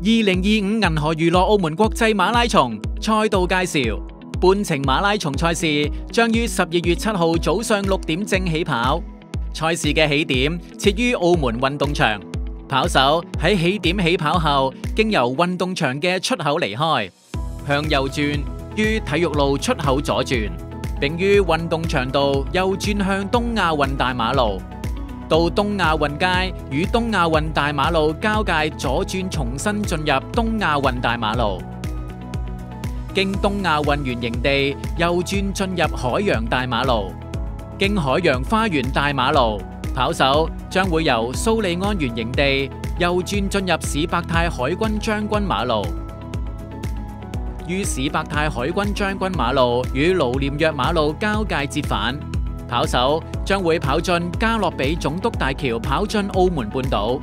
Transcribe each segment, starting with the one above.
2025銀河娛樂澳門國際馬拉松賽道介紹：半程馬拉松賽事將於12月7號早上6點正起跑。賽事嘅起點設於澳門運動場，跑手喺起點起跑後，經由運動場嘅出口離開，向右轉於體育路出口左轉，並於運動場道右轉向東亞運大馬路。到東亞運街與東亞運大馬路交界左轉，重新進入東亞運大馬路，經東亞運園營地右轉進入海洋大馬路，經海洋花園大馬路，跑手將會由蘇利安園營地右轉進入史伯泰海軍將軍馬路，於史伯泰海軍將軍馬路與盧廉若馬路交界折返。跑手將會跑進加洛比總督大橋，跑進澳門半島，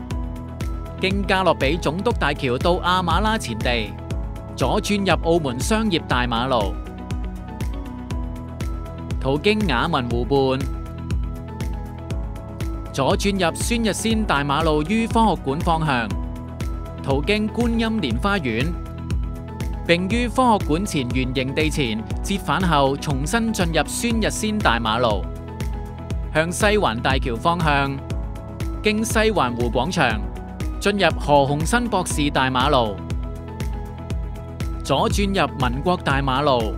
經加洛比總督大橋到亞馬拉前地，左轉入澳門商業大馬路，途經雅文湖畔，左轉入孫逸仙大馬路於科學館方向，途經觀音蓮花園，並於科學館前原營地前折返後，重新進入孫逸仙大馬路，向西環大橋方向，經西環湖廣場，進入何鴻燊博士大馬路，左轉入民國大馬路，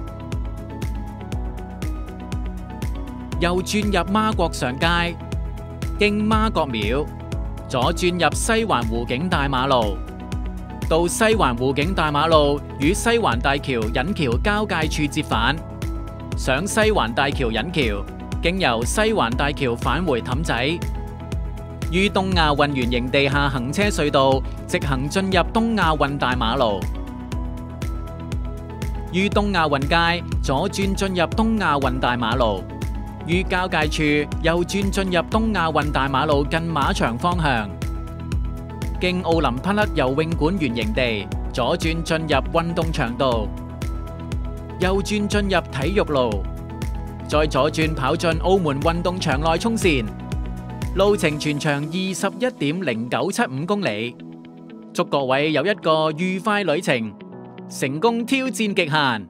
右轉入媽閣上街，經媽閣廟，左轉入西環湖景大馬路，到西環湖景大馬路與西環大橋引橋交界處折返，上西環大橋引橋，經由西環大橋返回氹仔，於東亞運園營地下行車隧道直行進入東亞運大馬路，於東亞運街左轉進入東亞運大馬路，於交界處右轉進入東亞運大馬路近馬場方向，經奧林匹克游泳館園營地左轉進入運動場道，右轉進入體育路，再左轉跑進澳門運動場內衝線，路程全長21.0975公里。祝各位有一個愉快旅程，成功挑戰極限！